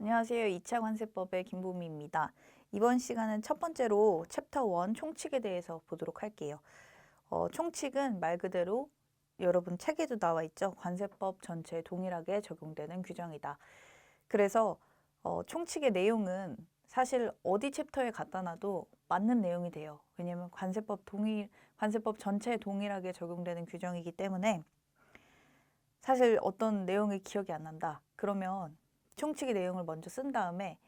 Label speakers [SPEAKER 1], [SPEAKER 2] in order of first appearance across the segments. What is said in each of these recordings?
[SPEAKER 1] 안녕하세요. 2차 관세법의 김보미입니다. 이번 시간은 첫 번째로 챕터 1 총칙에 대해서 보도록 할게요. 총칙은 말 그대로 여러분 책에도 나와 있죠. 관세법 전체에 동일하게 적용되는 규정이다. 그래서 총칙의 내용은 사실 어디 챕터에 갖다 놔도 맞는 내용이 돼요. 왜냐하면 관세법 전체에 동일하게 적용되는 규정이기 때문에 사실 어떤 내용이 기억이 안 난다. 그러면 총칙의 내용을 먼저 쓴 다음에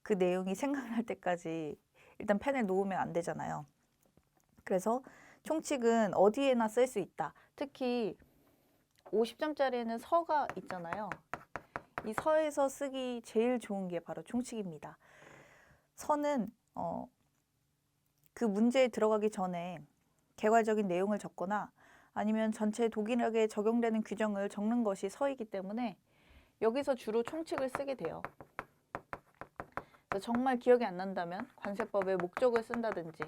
[SPEAKER 1] 그 내용이 생각날 때까지 일단 펜을 놓으면 안 되잖아요. 그래서 총칙은 어디에나 쓸 수 있다. 특히 50점짜리에는 서가 있잖아요. 이 서에서 쓰기 제일 좋은 게 바로 총칙입니다. 서는 그 문제에 들어가기 전에 개괄적인 내용을 적거나 아니면 전체에 동일하게 적용되는 규정을 적는 것이 서이기 때문에 여기서 주로 총칙을 쓰게 돼요. 정말 기억이 안 난다면 관세법의 목적을 쓴다든지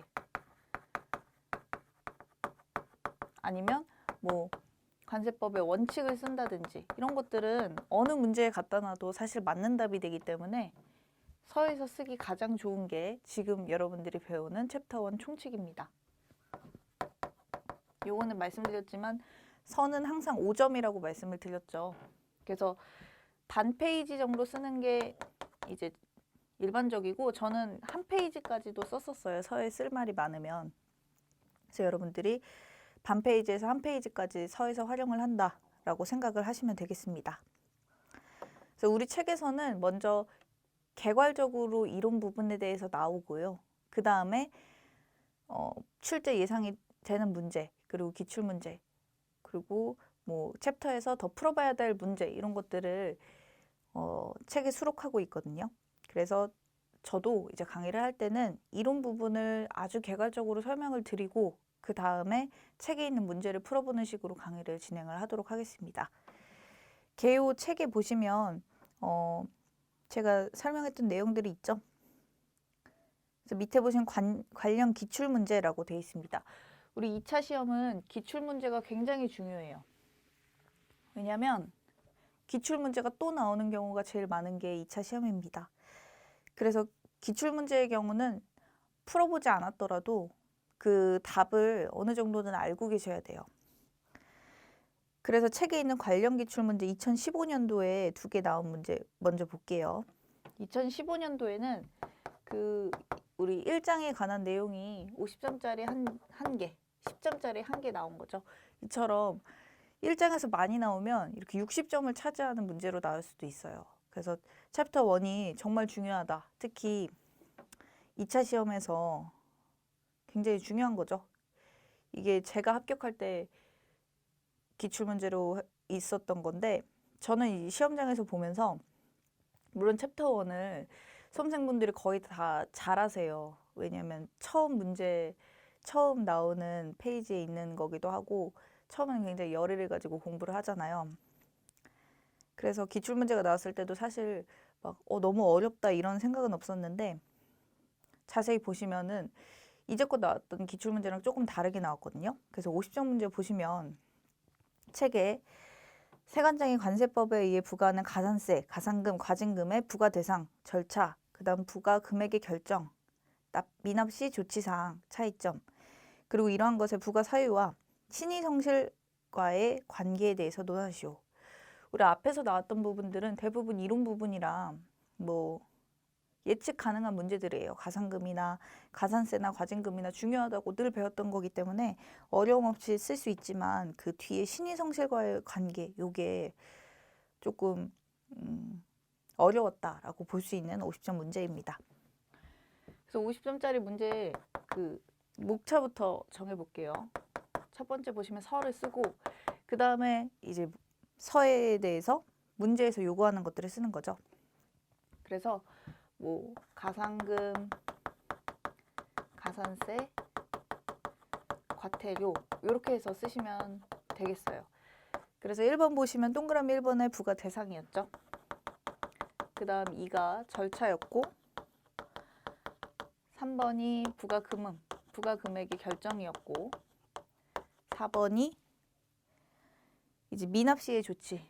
[SPEAKER 1] 아니면 뭐 관세법의 원칙을 쓴다든지 이런 것들은 어느 문제에 갖다 놔도 사실 맞는 답이 되기 때문에 서에서 쓰기 가장 좋은 게 지금 여러분들이 배우는 챕터 1 총칙입니다. 요거는 말씀드렸지만 서는 항상 5점이라고 말씀을 드렸죠. 그래서 반 페이지 정도 쓰는 게 이제 일반적이고 저는 한 페이지까지도 썼었어요. 서에 쓸 말이 많으면. 그래서 여러분들이 반 페이지에서 한 페이지까지 서에서 활용을 한다라고 생각을 하시면 되겠습니다. 그래서 우리 책에서는 먼저 개괄적으로 이론 부분에 대해서 나오고요. 그 다음에 출제 예상이 되는 문제, 그리고 기출문제, 그리고 뭐 챕터에서 더 풀어봐야 될 문제 이런 것들을 책에 수록하고 있거든요. 그래서 저도 이제 강의를 할 때는 이론 부분을 아주 개괄적으로 설명을 드리고 그 다음에 책에 있는 문제를 풀어보는 식으로 강의를 진행을 하도록 하겠습니다. 개요 책에 보시면 제가 설명했던 내용들이 있죠. 그래서 밑에 보시면 관련 기출문제라고 되어 있습니다. 우리 2차 시험은 기출문제가 굉장히 중요해요. 왜냐하면 기출문제가 또 나오는 경우가 제일 많은 게 2차 시험입니다. 그래서 기출문제의 경우는 풀어보지 않았더라도 그 답을 어느 정도는 알고 계셔야 돼요. 그래서 책에 있는 관련 기출문제 2015년도에 2개 나온 문제 먼저 볼게요. 2015년도에는 그 우리 1장에 관한 내용이 50점짜리 한 개, 10점짜리 한 개 나온 거죠. 이처럼 1장에서 많이 나오면 이렇게 60점을 차지하는 문제로 나올 수도 있어요. 그래서 챕터 1이 정말 중요하다. 특히 2차 시험에서 굉장히 중요한 거죠. 이게 제가 합격할 때 기출문제로 있었던 건데 저는 이 시험장에서 보면서 물론 챕터 1을 수험생분들이 거의 다 잘하세요. 왜냐면 처음 나오는 페이지에 있는 거기도 하고 처음에는 굉장히 열의를 가지고 공부를 하잖아요. 그래서 기출문제가 나왔을 때도 사실 막 너무 어렵다 이런 생각은 없었는데 자세히 보시면은 이제껏 나왔던 기출문제랑 조금 다르게 나왔거든요. 그래서 50점 문제 보시면 책에 세관장이 관세법에 의해 부과하는 가산세, 가산금, 과징금의 부과 대상, 절차, 그 다음 부과 금액의 결정, 미납 시 조치사항, 차이점, 그리고 이러한 것의 부과 사유와 신의성실과의 관계에 대해서 논하시오. 우리 앞에서 나왔던 부분들은 대부분 이론 부분이라 뭐 예측 가능한 문제들이에요. 가산금이나 가산세나 과징금이나 중요하다고 늘 배웠던 거기 때문에 어려움 없이 쓸 수 있지만 그 뒤에 신의성실과의 관계, 요게 조금 어려웠다라고 볼 수 있는 50점 문제입니다. 그래서 50점짜리 문제 그 목차부터 정해볼게요. 첫 번째 보시면 서를 쓰고 그 다음에 이제 서에 대해서 문제에서 요구하는 것들을 쓰는 거죠. 그래서 뭐 가산금, 가산세, 과태료 이렇게 해서 쓰시면 되겠어요. 그래서 1번 보시면 동그라미 1번의 부과 대상이었죠. 그 다음 2가 절차였고 3번이 부과 금액의 결정이었고 4번이 이제 미납 시의 조치,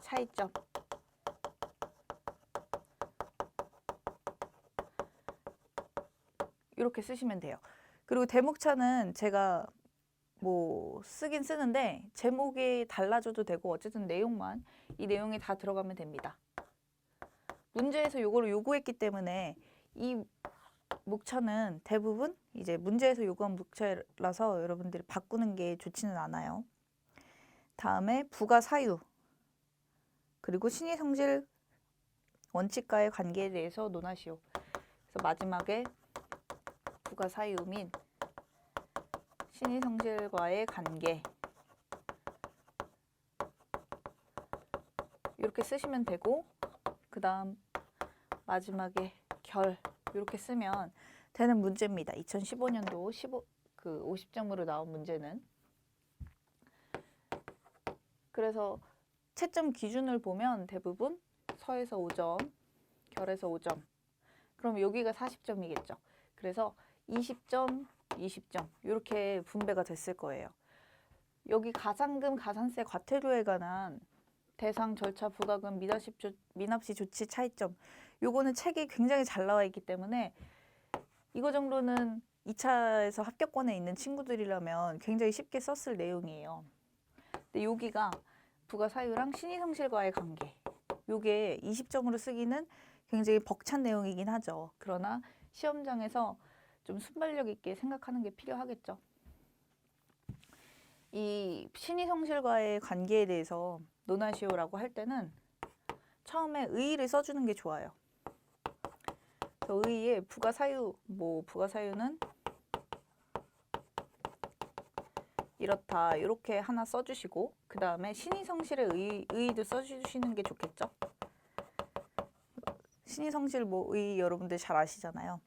[SPEAKER 1] 차이점, 이렇게 쓰시면 돼요. 그리고 대목차는 제가 뭐 쓰긴 쓰는데 제목이 달라져도 되고 어쨌든 내용만 이 내용에 다 들어가면 됩니다. 문제에서 요거를 요구했기 때문에 이 목차는 대부분 이제 문제에서 요구한 목차라서 여러분들이 바꾸는 게 좋지는 않아요. 다음에 부가 사유 그리고 신의 성질 원칙과의 관계에 대해서 논하시오. 그래서 마지막에 부가 사유 및 신의 성질과의 관계 이렇게 쓰시면 되고 그 다음 마지막에 결 이렇게 쓰면 되는 문제입니다. 2015년도 50점으로 나온 문제는. 그래서 채점 기준을 보면 대부분 서에서 5점, 결에서 5점. 그럼 여기가 40점이겠죠. 그래서 20점, 20점 이렇게 분배가 됐을 거예요. 여기 가산금, 가산세, 과태료에 관한 대상, 절차, 부과금, 미납시 조치 차이점 요거는 책이 굉장히 잘 나와 있기 때문에 이거 정도는 2차에서 합격권에 있는 친구들이라면 굉장히 쉽게 썼을 내용이에요. 근데 여기가 부가 사유랑 신의 성질과의 관계 요게 20점으로 쓰기는 굉장히 벅찬 내용이긴 하죠. 그러나 시험장에서 좀 순발력 있게 생각하는 게 필요하겠죠. 이 신의 성질과의 관계에 대해서 논하시오라고 할 때는 처음에 의의를 써주는 게 좋아요. 그래서 의의에 부가 사유, 부가 사유는 이렇다 이렇게 하나 써주시고 그 다음에 신의 성질의 의의도 써주시는 게 좋겠죠. 신의 성질 의의 여러분들 잘 아시잖아요.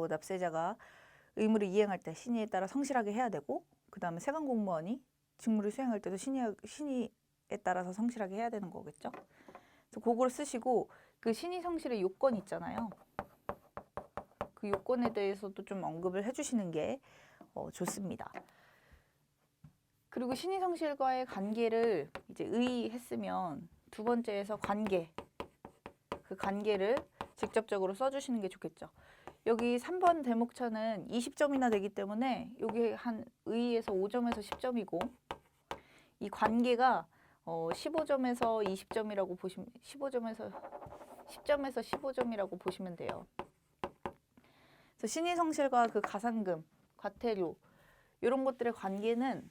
[SPEAKER 1] 납세자가 의무를 이행할 때 신의에 따라 성실하게 해야 되고 그 다음에 세관 공무원이 직무를 수행할 때도 신의에 따라서 성실하게 해야 되는 거겠죠. 그래서 그걸 쓰시고 그 신의 성실의 요건 있잖아요. 그 요건에 대해서도 좀 언급을 해주시는 게 좋습니다. 그리고 신의 성실과의 관계를 이제 의의했으면 두 번째에서 관계, 그 관계를 직접적으로 써주시는 게 좋겠죠. 여기 3번 대목차는 20점이나 되기 때문에 여기 한 의의에서 5점에서 10점이고 이 관계가 15점에서 20점이라고 보시면 10점에서 15점이라고 보시면 돼요. 그래서 신의 성실과 그 가산금, 과태료 이런 것들의 관계는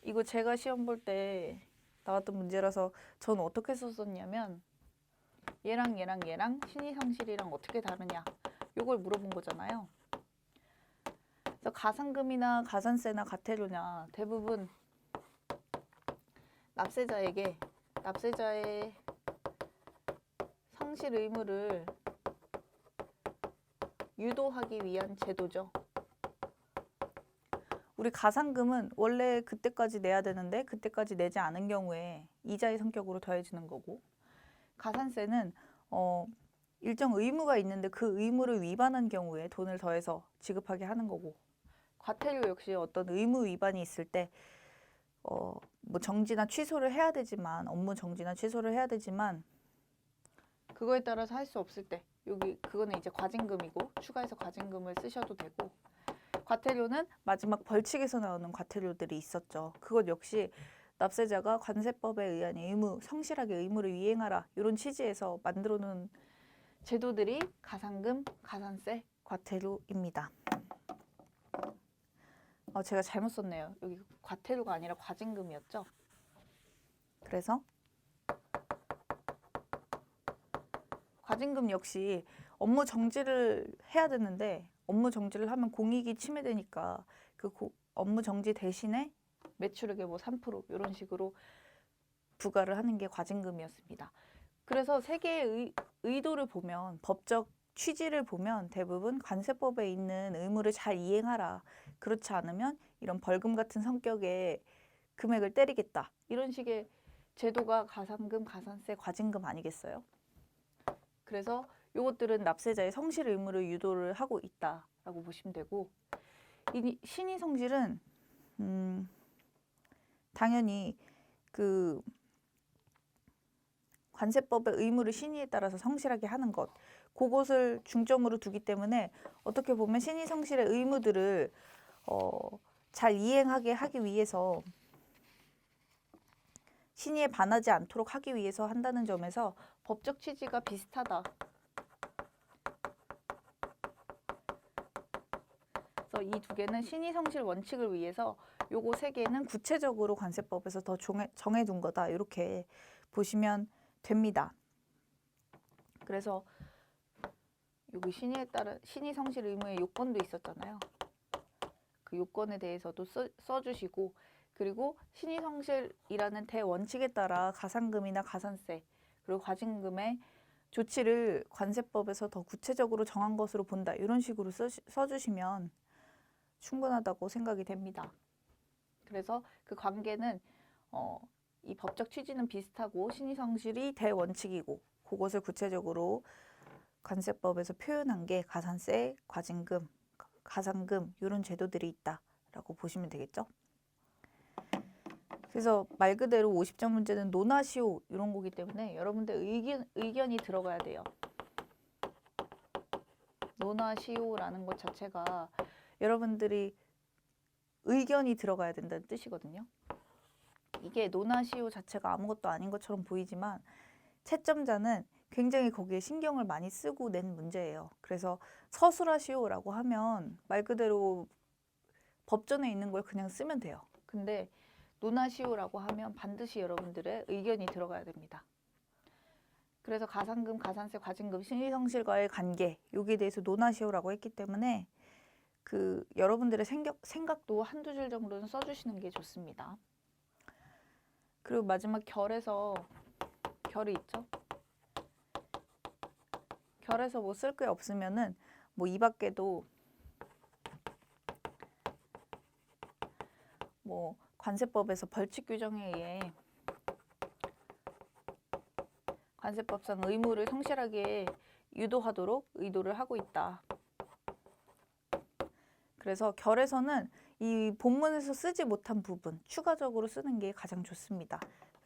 [SPEAKER 1] 이거 제가 시험 볼 때 나왔던 문제라서 저는 어떻게 썼었냐면 얘랑 신의 성실이랑 어떻게 다르냐 이걸 물어본 거잖아요. 그래서 가산금이나 가산세나 과태료나 대부분 납세자의 성실 의무를 유도하기 위한 제도죠. 우리 가산금은 원래 그때까지 내야 되는데 그때까지 내지 않은 경우에 이자의 성격으로 더해지는 거고 가산세는 일정 의무가 있는데 그 의무를 위반한 경우에 돈을 더해서 지급하게 하는 거고 과태료 역시 어떤 의무 위반이 있을 때 정지나 취소를 해야 되지만 업무 정지나 취소를 해야 되지만 그거에 따라서 할 수 없을 때 그거는 이제 과징금이고 추가해서 과징금을 쓰셔도 되고 과태료는 마지막 벌칙에서 나오는 과태료들이 있었죠. 그것 역시 납세자가 관세법에 의한 성실하게 의무를 이행하라 이런 취지에서 만들어 놓은 제도들이 가산금, 가산세, 과태료입니다. 제가 잘못 썼네요. 여기 과태료가 아니라 과징금이었죠. 그래서 과징금 역시 업무 정지를 해야 되는데 업무 정지를 하면 공익이 침해되니까 그 업무 정지 대신에 매출액의 3% 이런 식으로 부과를 하는 게 과징금이었습니다. 그래서 세 개의 의도를 보면 법적 취지를 보면 대부분 관세법에 있는 의무를 잘 이행하라. 그렇지 않으면 이런 벌금 같은 성격의 금액을 때리겠다. 이런 식의 제도가 가산금, 가산세, 과징금 아니겠어요? 그래서 이것들은 납세자의 성실 의무를 유도를 하고 있다라고 보시면 되고 이 신의 성질은 당연히 그 관세법의 의무를 신의에 따라서 성실하게 하는 것, 그것을 중점으로 두기 때문에 어떻게 보면 신의 성실의 의무들을 잘 이행하게 하기 위해서 신의에 반하지 않도록 하기 위해서 한다는 점에서 법적 취지가 비슷하다. 그래서 이 두 개는 신의 성실 원칙을 위해서 요거 세 개는 구체적으로 관세법에서 더 정해둔 거다. 이렇게 보시면 됩니다. 그래서 여기 신의에 따른 신의 성실 의무의 요건도 있었잖아요. 그 요건에 대해서도 써주시고, 그리고 신의 성실이라는 대원칙에 따라 가산금이나 가산세 그리고 과징금의 조치를 관세법에서 더 구체적으로 정한 것으로 본다. 이런 식으로 써주시면 충분하다고 생각이 됩니다. 그래서 그 관계는 이 법적 취지는 비슷하고 신의 성실이 대원칙이고, 그것을 구체적으로 관세법에서 표현한 게 가산세, 과징금, 가산금 이런 제도들이 있다라고 보시면 되겠죠. 그래서 말 그대로 50점 문제는 논하시오 이런 거기 때문에 여러분들 의견이 들어가야 돼요. 논하시오라는 것 자체가 여러분들이 의견이 들어가야 된다는 뜻이거든요. 이게 논하시오 자체가 아무것도 아닌 것처럼 보이지만 채점자는 굉장히 거기에 신경을 많이 쓰고 낸 문제예요. 그래서 서술하시오라고 하면 말 그대로 법전에 있는 걸 그냥 쓰면 돼요. 근데 논하시오라고 하면 반드시 여러분들의 의견이 들어가야 됩니다. 그래서 가산금, 가산세, 과징금, 신의 성실과의 관계 여기에 대해서 논하시오라고 했기 때문에 그 여러분들의 생각도 한두 줄 정도는 써주시는 게 좋습니다. 그리고 마지막 결에서 결이 있죠. 결에서 뭐 쓸 게 없으면은 뭐 이 밖에도 뭐 관세법에서 벌칙 규정에 의해 관세법상 의무를 성실하게 유도하도록 의도를 하고 있다. 그래서 결에서는 이 본문에서 쓰지 못한 부분 추가적으로 쓰는 게 가장 좋습니다.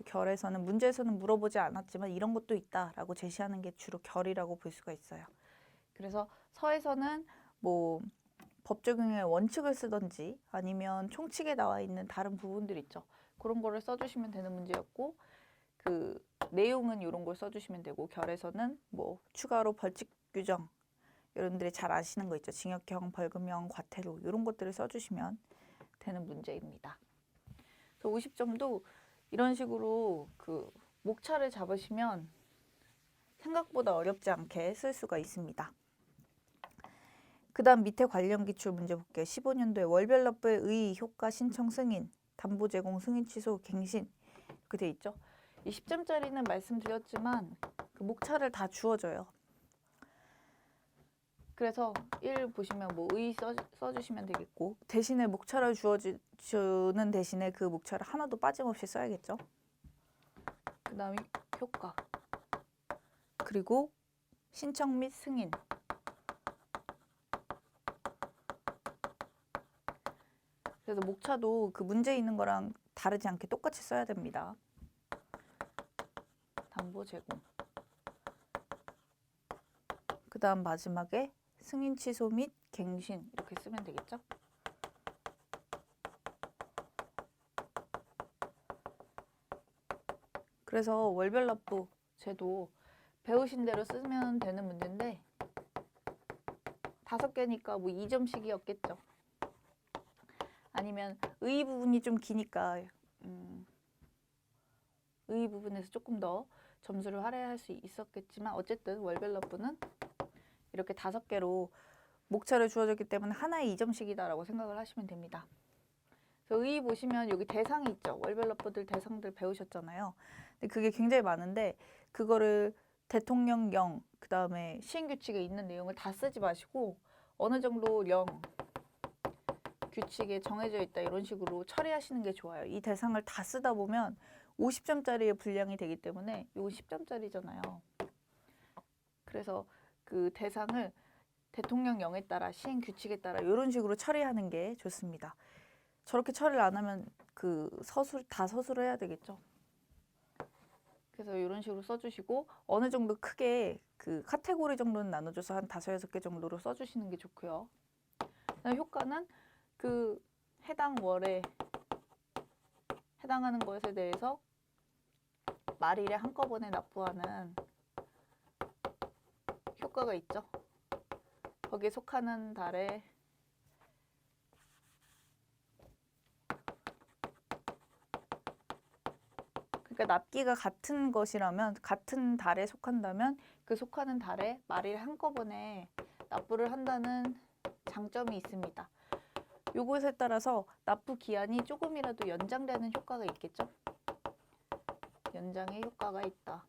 [SPEAKER 1] 결에서는 문제에서는 물어보지 않았지만 이런 것도 있다라고 제시하는 게 주로 결이라고 볼 수가 있어요. 그래서 서에서는 뭐 법 적용의 원칙을 쓰던지 아니면 총칙에 나와 있는 다른 부분들 있죠. 그런 거를 써주시면 되는 문제였고, 그 내용은 이런 걸 써주시면 되고, 결에서는 뭐 추가로 벌칙 규정 여러분들이 잘 아시는 거 있죠. 징역형, 벌금형, 과태료 이런 것들을 써주시면 되는 문제입니다. 그래서 50점도 이런 식으로 그 목차를 잡으시면 생각보다 어렵지 않게 쓸 수가 있습니다. 그 다음 밑에 관련 기출 문제 볼게요. 15년도에 월별 납부의 의의, 효과, 신청 승인, 담보 제공, 승인 취소, 갱신 이렇게 돼 있죠. 이 10점짜리는 말씀드렸지만 그 목차를 다 주어져요. 그래서 1 보시면 뭐 의 써주시면 되겠고, 대신에 목차를 주는 대신에 그 목차를 하나도 빠짐없이 써야겠죠. 그 다음에 효과, 그리고 신청 및 승인. 그래서 목차도 그 문제 있는 거랑 다르지 않게 똑같이 써야 됩니다. 담보 제공. 그 다음 마지막에 승인 취소 및 갱신 이렇게 쓰면 되겠죠. 그래서 월별 납부 제도 배우신 대로 쓰면 되는 문제인데 5개니까 뭐 2점씩이었겠죠. 아니면 의 부분이 좀 기니까 의 부분에서 조금 더 점수를 할애할 수 있었겠지만 어쨌든 월별 납부는 이렇게 5개로 목차를 주어졌기 때문에 하나에 2점씩이다라고 생각을 하시면 됩니다. 그래서 의 보시면 여기 대상이 있죠. 월별 납부들 대상들 배우셨잖아요. 근데 그게 굉장히 많은데 그거를 대통령령 그 다음에 시행규칙에 있는 내용을 다 쓰지 마시고 어느 정도령 규칙에 정해져 있다 이런 식으로 처리하시는 게 좋아요. 이 대상을 다 쓰다 보면 50점짜리의 분량이 되기 때문에 이거 10점짜리잖아요. 그래서 그 대상을 대통령령에 따라 시행규칙에 따라 이런 식으로 처리하는 게 좋습니다. 저렇게 처리를 안 하면 그 서술 다 서술을 해야 되겠죠. 그래서 이런 식으로 써주시고 어느 정도 크게 그 카테고리 정도는 나눠줘서 한 5, 6개 정도로 써주시는 게 좋고요. 그다음 효과는 그 해당 월에 해당하는 것에 대해서 말일에 한꺼번에 납부하는 효과가 있죠. 거기에 속하는 달에 그러니까 납기가 같은 것이라면 같은 달에 속한다면 그 속하는 달에 말일에 한꺼번에 납부를 한다는 장점이 있습니다. 요것에 따라서 납부 기한이 조금이라도 연장되는 효과가 있겠죠. 연장의 효과가 있다.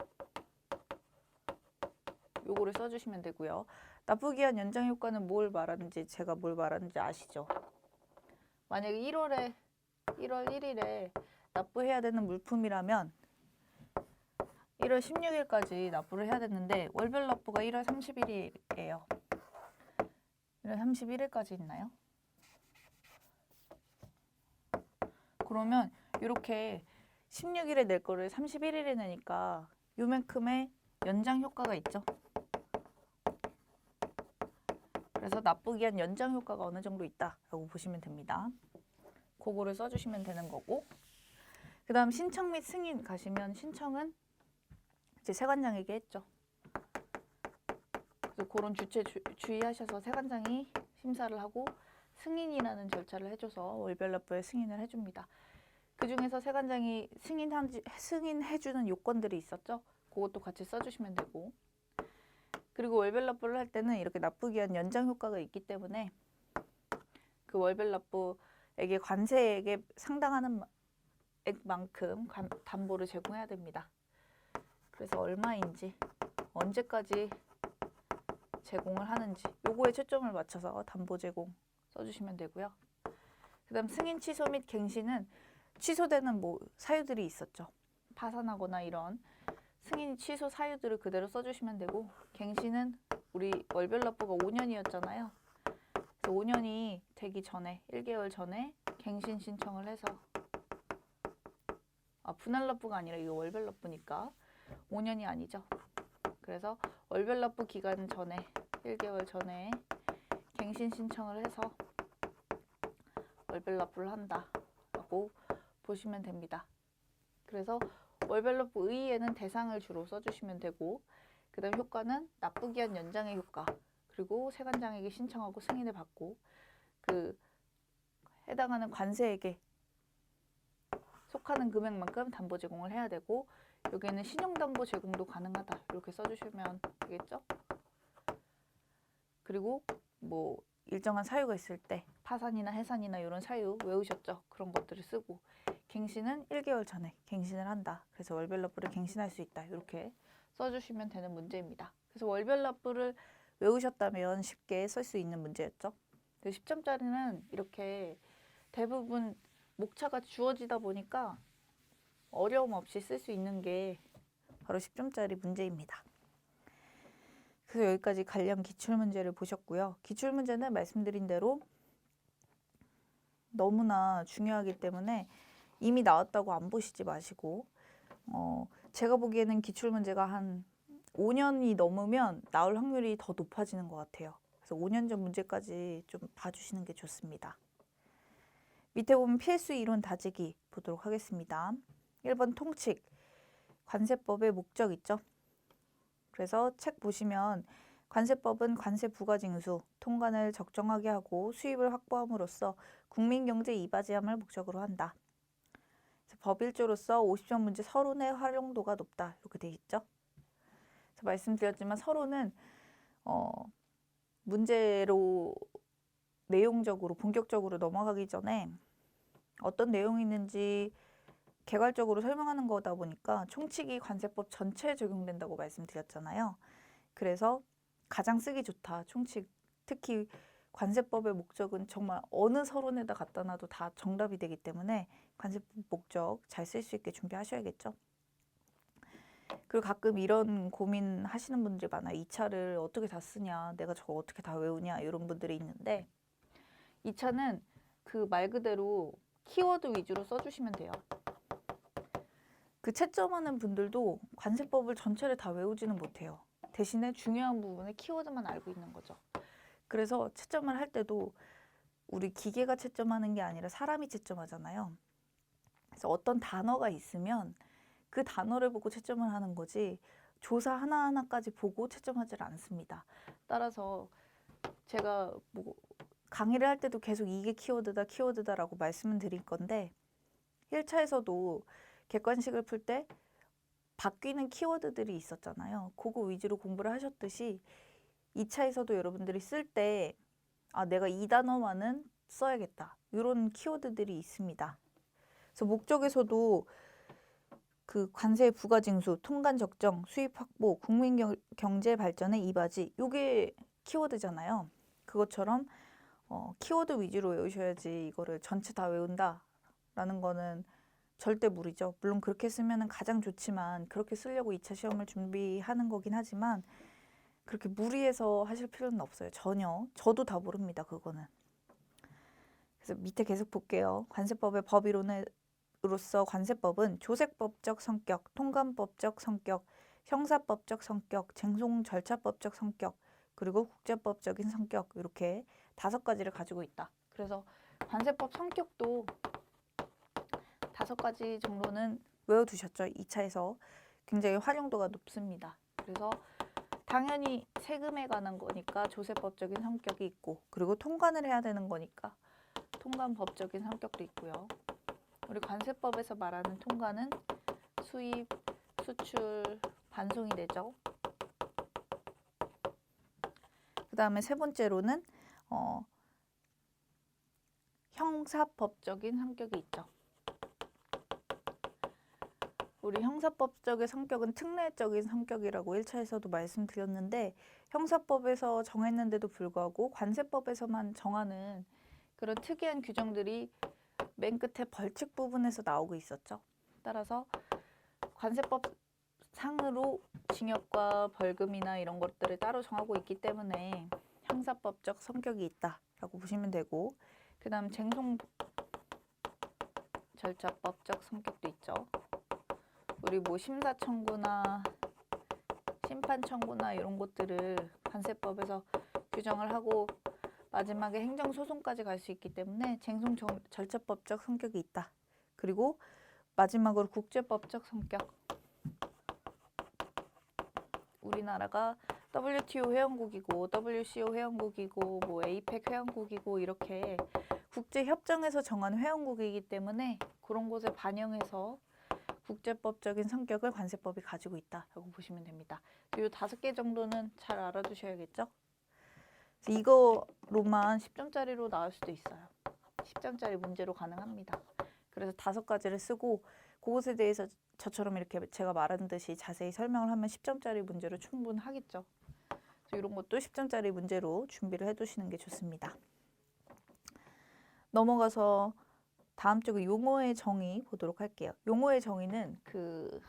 [SPEAKER 1] 요거를 써주시면 되고요. 납부 기한 연장 효과는 뭘 말하는지 제가 뭘 말하는지 아시죠? 만약에 1월 1일에 납부해야 되는 물품이라면 1월 16일까지 납부를 해야 됐는데 월별 납부가 1월 31일이에요. 1월 31일까지 있나요? 그러면 이렇게 16일에 낼 거를 31일에 내니까 요만큼의 연장 효과가 있죠. 그래서 납부 기한 연장 효과가 어느 정도 있다라고 보시면 됩니다. 그거를 써주시면 되는 거고, 그 다음 신청 및 승인 가시면 신청은 이제 세관장에게 했죠. 그래서 그런 주의하셔서 세관장이 심사를 하고 승인이라는 절차를 해줘서 월별 납부에 승인을 해줍니다. 그 중에서 세관장이 승인해주는 요건들이 있었죠. 그것도 같이 써주시면 되고, 그리고 월별 납부를 할 때는 이렇게 납부 기한 연장 효과가 있기 때문에 그 월별 납부액의 관세액에 상당하는 액만큼 담보를 제공해야 됩니다. 그래서 얼마인지 언제까지 제공을 하는지 요거에 초점을 맞춰서 담보 제공 써주시면 되고요. 그 다음 승인 취소 및 갱신은 취소되는 뭐 사유들이 있었죠. 파산하거나 이런 승인 취소 사유들을 그대로 써주시면 되고, 갱신은 우리 월별 납부가 5년이었잖아요. 그래서 5년이 되기 전에 1개월 전에 갱신 신청을 해서 분할 납부가 아니라 이거 월별 납부니까 5년이 아니죠. 그래서 월별 납부 기간 전에 1개월 전에 갱신 신청을 해서 월별 납부를 한다라고 보시면 됩니다. 그래서 월별 납부 의의에는 대상을 주로 써주시면 되고, 그 다음 효과는 납부 기한 연장의 효과, 그리고 세관장에게 신청하고 승인을 받고 그 해당하는 관세에게 속하는 금액만큼 담보 제공을 해야 되고, 여기에는 신용담보 제공도 가능하다 이렇게 써주시면 되겠죠. 그리고 뭐 일정한 사유가 있을 때 파산이나 해산이나 이런 사유 외우셨죠. 그런 것들을 쓰고, 갱신은 1개월 전에 갱신을 한다. 그래서 월별 납부를 갱신할 수 있다. 이렇게 써주시면 되는 문제입니다. 그래서 월별 납부를 외우셨다면 쉽게 쓸 수 있는 문제였죠. 10점짜리는 이렇게 대부분 목차가 주어지다 보니까 어려움 없이 쓸 수 있는 게 바로 10점짜리 문제입니다. 그래서 여기까지 관련 기출문제를 보셨고요. 기출문제는 말씀드린 대로 너무나 중요하기 때문에 이미 나왔다고 안 보시지 마시고, 제가 보기에는 기출문제가 한 5년이 넘으면 나올 확률이 더 높아지는 것 같아요. 그래서 5년 전 문제까지 좀 봐주시는 게 좋습니다. 밑에 보면 필수 이론 다지기 보도록 하겠습니다. 1번 통칙, 관세법의 목적 있죠? 그래서 책 보시면 관세법은 관세 부과징수, 통관을 적정하게 하고 수입을 확보함으로써 국민경제 이바지함을 목적으로 한다. 법일조로서 50점 문제 서론의 활용도가 높다. 이렇게 돼 있죠. 그래서 말씀드렸지만 서론은 문제로 내용적으로 본격적으로 넘어가기 전에 어떤 내용이 있는지 개괄적으로 설명하는 거다 보니까 총칙이 관세법 전체에 적용된다고 말씀드렸잖아요. 그래서 가장 쓰기 좋다. 총칙, 특히 관세법의 목적은 정말 어느 서론에다 갖다 놔도 다 정답이 되기 때문에 관세법 목적 잘 쓸 수 있게 준비하셔야겠죠. 그리고 가끔 이런 고민 하시는 분들이 많아요. 2차를 어떻게 다 쓰냐, 내가 저거 어떻게 다 외우냐, 이런 분들이 있는데 2차는 그 말 그대로 키워드 위주로 써주시면 돼요. 그 채점하는 분들도 관세법을 전체를 다 외우지는 못해요. 대신에 중요한 부분의 키워드만 알고 있는 거죠. 그래서 채점을 할 때도 우리 기계가 채점하는 게 아니라 사람이 채점하잖아요. 그래서 어떤 단어가 있으면 그 단어를 보고 채점을 하는 거지 조사 하나하나까지 보고 채점하지 않습니다. 따라서 제가 뭐 강의를 할 때도 계속 이게 키워드다라고 말씀을 드릴 건데 1차에서도 객관식을 풀 때 바뀌는 키워드들이 있었잖아요. 그거 위주로 공부를 하셨듯이 2차에서도 여러분들이 쓸 때 내가 이 단어만은 써야겠다. 이런 키워드들이 있습니다. 그래서 목적에서도 그 관세 부가 징수, 통관 적정, 수입 확보, 국민 경제 발전에 이바지 요게 키워드잖아요. 그것처럼 키워드 위주로 외우셔야지 이거를 전체 다 외운다라는 거는 절대 무리죠. 물론 그렇게 쓰면 가장 좋지만 그렇게 쓰려고 2차 시험을 준비하는 거긴 하지만 그렇게 무리해서 하실 필요는 없어요. 전혀. 저도 다 모릅니다. 그거는. 그래서 밑에 계속 볼게요. 관세법의 법이론으로서 관세법은 조세법적 성격, 통관법적 성격, 형사법적 성격, 쟁송 절차법적 성격, 그리고 국제법적인 성격 이렇게 5가지를 가지고 있다. 그래서 관세법 성격도 5가지 정도는 외워두셨죠. 2차에서 굉장히 활용도가 높습니다. 그래서 당연히 세금에 관한 거니까 조세법적인 성격이 있고 그리고 통관을 해야 되는 거니까 통관법적인 성격도 있고요. 우리 관세법에서 말하는 통관은 수입, 수출, 반송이 되죠. 그 다음에 세 번째로는 형사법적인 성격이 있죠. 우리 형사법적인 성격은 특례적인 성격이라고 1차에서도 말씀드렸는데 형사법에서 정했는데도 불구하고 관세법에서만 정하는 그런 특이한 규정들이 맨 끝에 벌칙 부분에서 나오고 있었죠. 따라서 관세법 상으로 징역과 벌금이나 이런 것들을 따로 정하고 있기 때문에 형사법적 성격이 있다라고 보시면 되고 그 다음 쟁송 절차법적 성격도 있죠. 우리 뭐 심사 청구나 심판 청구나 이런 것들을 관세법에서 규정을 하고 마지막에 행정소송까지 갈 수 있기 때문에 쟁송 절차법적 성격이 있다. 그리고 마지막으로 국제법적 성격. 우리나라가 WTO 회원국이고 WCO 회원국이고 뭐 APEC 회원국이고 이렇게 국제협정에서 정한 회원국이기 때문에 그런 곳에 반영해서 국제법적인 성격을 관세법이 가지고 있다라고 보시면 됩니다. 이 5개 정도는 잘 알아두셔야겠죠? 이거로만 10점짜리로 나올 수도 있어요. 10점짜리 문제로 가능합니다. 그래서 5가지를 쓰고 그것에 대해서 저처럼 이렇게 제가 말한 듯이 자세히 설명을 하면 10점짜리 문제로 충분하겠죠. 그래서 이런 것도 10점짜리 문제로 준비를 해두시는 게 좋습니다. 넘어가서 다음 쪽에 용어의 정의 보도록 할게요. 용어의 정의는 그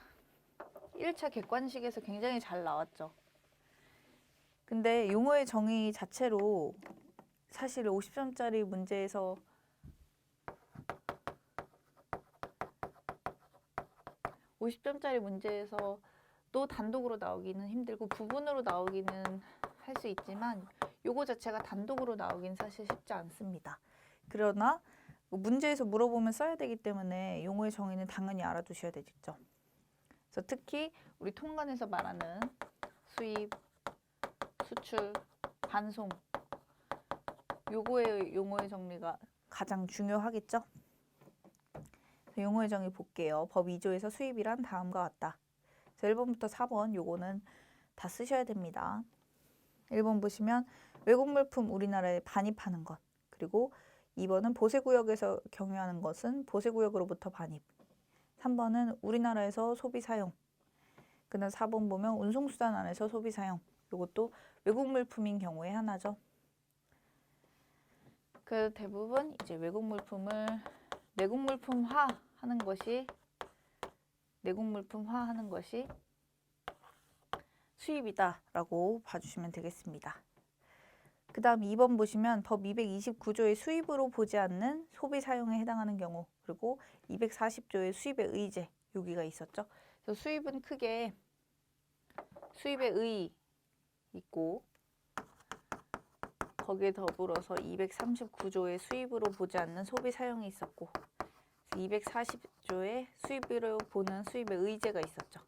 [SPEAKER 1] 1차 객관식에서 굉장히 잘 나왔죠. 근데 용어의 정의 자체로 사실 50점짜리 문제에서 또 단독으로 나오기는 힘들고 부분으로 나오기는 할 수 있지만 요거 자체가 단독으로 나오긴 사실 쉽지 않습니다. 그러나 문제에서 물어보면 써야 되기 때문에 용어의 정의는 당연히 알아두셔야 되겠죠. 그래서 특히 우리 통관에서 말하는 수입, 수출, 반송 요거의 용어의 정리가 가장 중요하겠죠. 용어의 정의 볼게요. 법 2조에서 수입이란 다음과 같다. 1번부터 4번 요거는 다 쓰셔야 됩니다. 1번 보시면 외국 물품 우리나라에 반입하는 것. 그리고 2번은 보세구역에서 경유하는 것은 보세구역으로부터 반입. 3번은 우리나라에서 소비 사용. 그 다음 4번 보면 운송수단 안에서 소비 사용. 이것도 외국 물품인 경우에 하나죠. 그 대부분 이제 외국 물품을 내국물품화하는 것이 수입이다라고 봐주시면 되겠습니다. 그 다음 2번 보시면 법 229조의 수입으로 보지 않는 소비 사용에 해당하는 경우 그리고 240조의 수입의 의제 여기가 있었죠. 그래서 수입은 크게 수입의 의 있고 거기에 더불어서 239조의 수입으로 보지 않는 소비 사용이 있었고 240조의 수입으로 보는 수입의 의제가 있었죠.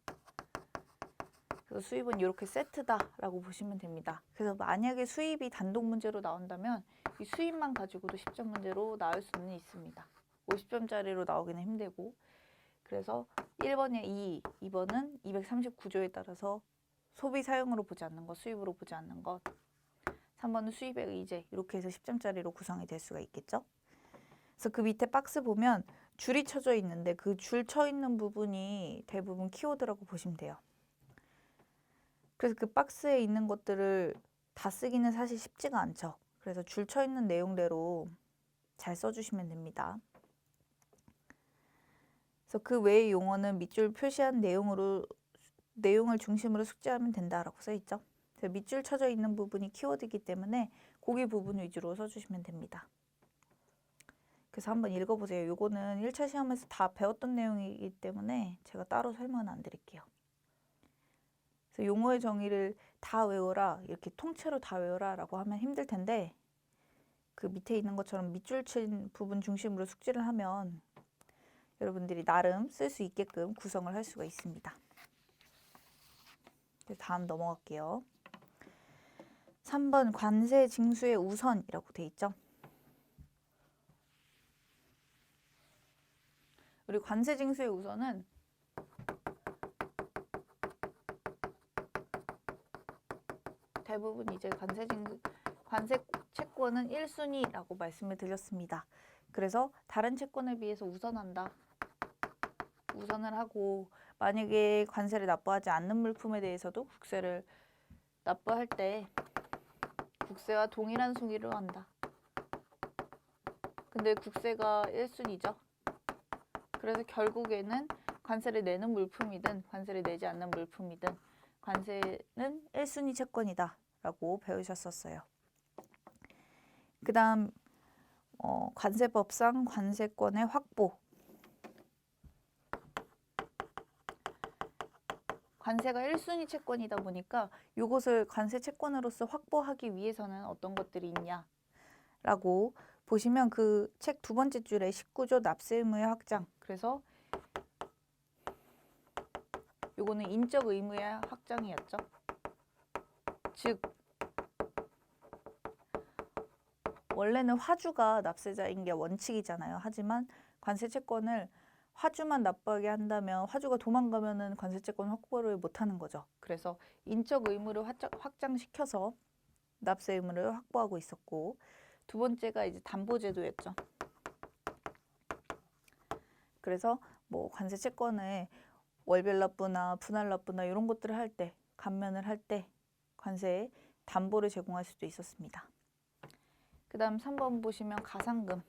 [SPEAKER 1] 그래서 수입은 이렇게 세트다라고 보시면 됩니다. 그래서 만약에 수입이 단독 문제로 나온다면 이 수입만 가지고도 10점 문제로 나올 수는 있습니다. 50점짜리로 나오기는 힘들고 그래서 1번에 2번은 239조에 따라서 소비 사용으로 보지 않는 것, 수입으로 보지 않는 것 3번은 수입의 의제 이렇게 해서 10점짜리로 구성이 될 수가 있겠죠. 그래서 그 밑에 박스 보면 줄이 쳐져 있는데 그 줄 쳐 있는 부분이 대부분 키워드라고 보시면 돼요. 그래서 그 박스에 있는 것들을 다 쓰기는 사실 쉽지가 않죠. 그래서 줄 쳐 있는 내용대로 잘 써주시면 됩니다. 그래서 그 외의 용어는 밑줄 표시한 내용을 중심으로 숙지하면 된다라고 써 있죠. 그래서 밑줄 쳐져 있는 부분이 키워드이기 때문에 거기 부분 위주로 써주시면 됩니다. 그래서 한번 읽어보세요. 요거는 1차 시험에서 다 배웠던 내용이기 때문에 제가 따로 설명은 안 드릴게요. 그래서 용어의 정의를 다 외워라, 이렇게 통째로 다 외워라 라고 하면 힘들 텐데 그 밑에 있는 것처럼 밑줄 친 부분 중심으로 숙지를 하면 여러분들이 나름 쓸 수 있게끔 구성을 할 수가 있습니다. 다음 넘어갈게요. 3번 관세 징수의 우선이라고 돼 있죠. 우리 관세 징수의 우선은 대부분 이제 관세 채권은 1순위라고 말씀을 드렸습니다. 그래서 다른 채권에 비해서 우선한다. 우선을 하고 만약에 관세를 납부하지 않는 물품에 대해서도 국세를 납부할 때 국세와 동일한 순위로 한다. 근데 국세가 1순위죠. 그래서 결국에는 관세를 내는 물품이든 관세를 내지 않는 물품이든 관세는 1순위 채권이다 라고 배우셨었어요. 그 다음 관세법상 관세권의 확보. 관세가 1순위 채권이다 보니까 이것을 관세 채권으로서 확보하기 위해서는 어떤 것들이 있냐 라고 보시면 그 책 두 번째 줄에 19조 납세 의무의 확장. 그래서 요거는 인적 의무의 확장이었죠. 즉 원래는 화주가 납세자인 게 원칙이잖아요. 하지만 관세 채권을 화주만 납부하게 한다면 화주가 도망가면은 관세 채권 확보를 못하는 거죠. 그래서 인적 의무를 확장시켜서 납세 의무를 확보하고 있었고 두 번째가 이제 담보제도였죠. 그래서 뭐 관세 채권을 월별 납부나 분할 납부나 이런 것들을 할 때, 감면을 할 때 관세에 담보를 제공할 수도 있었습니다. 그 다음 3번 보시면 가상금.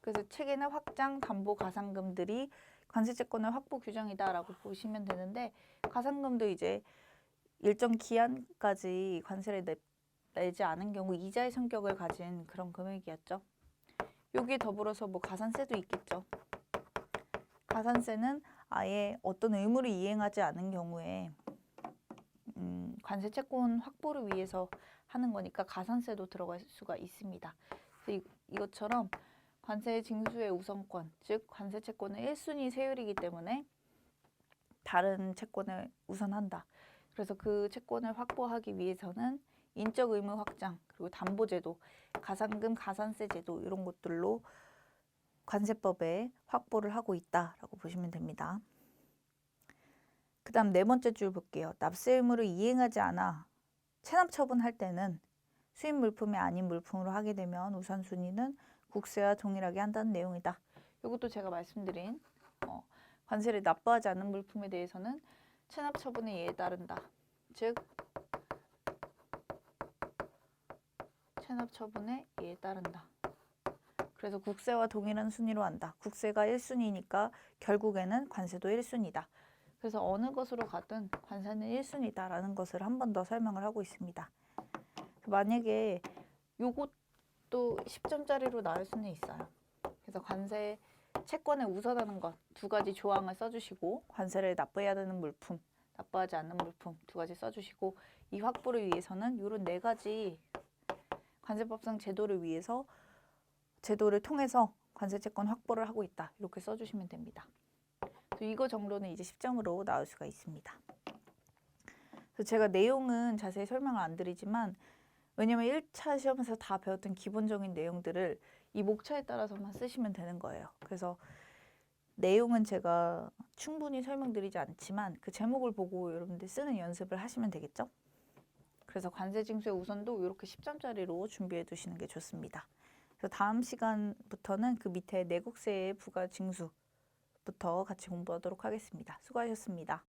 [SPEAKER 1] 그래서 책에는 확장, 담보, 가상금들이 관세채권의 확보 규정이다라고 보시면 되는데 가상금도 이제 일정 기한까지 관세를 내지 않은 경우 이자의 성격을 가진 그런 금액이었죠. 여기에 더불어서 뭐 가산세도 있겠죠. 가산세는 아예 어떤 의무를 이행하지 않은 경우에 관세채권 확보를 위해서 하는 거니까 가산세도 들어갈 수가 있습니다. 그래서 이것처럼 관세 징수의 우선권, 즉 관세 채권은 1순위 세율이기 때문에 다른 채권을 우선한다. 그래서 그 채권을 확보하기 위해서는 인적 의무 확장, 그리고 담보제도, 가상금, 가산세 제도 이런 것들로 관세법에 확보를 하고 있다라고 보시면 됩니다. 그 다음 네 번째 줄 볼게요. 납세 의무를 이행하지 않아 체납 처분할 때는 수입 물품이 아닌 물품으로 하게 되면 우선순위는 국세와 동일하게 한다는 내용이다. 이것도 제가 말씀드린 관세를 납부하지 않는 물품에 대해서는 체납 처분의 예에 따른다. 즉 체납 처분의 예에 따른다. 그래서 국세와 동일한 순위로 한다. 국세가 1순위니까 결국에는 관세도 1순위다. 그래서 어느 것으로 가든 관세는 1순위다라는 것을 한 번 더 설명을 하고 있습니다. 만약에 요것도 10점짜리로 나올 수는 있어요. 그래서 관세 채권에 우선하는 것 두 가지 조항을 써주시고 관세를 납부해야 되는 물품, 납부하지 않는 물품 두 가지 써주시고 이 확보를 위해서는 이런 네 가지 관세법상 제도를 위해서 제도를 통해서 관세채권 확보를 하고 있다. 이렇게 써주시면 됩니다. 이거 정도는 이제 10점으로 나올 수가 있습니다. 그래서 제가 내용은 자세히 설명을 안 드리지만 왜냐면 1차 시험에서 다 배웠던 기본적인 내용들을 이 목차에 따라서만 쓰시면 되는 거예요. 그래서 내용은 제가 충분히 설명드리지 않지만 그 제목을 보고 여러분들 쓰는 연습을 하시면 되겠죠? 그래서 관세징수의 우선도 이렇게 10점짜리로 준비해 두시는 게 좋습니다. 그래서 다음 시간부터는 그 밑에 내국세의 부가징수부터 같이 공부하도록 하겠습니다. 수고하셨습니다.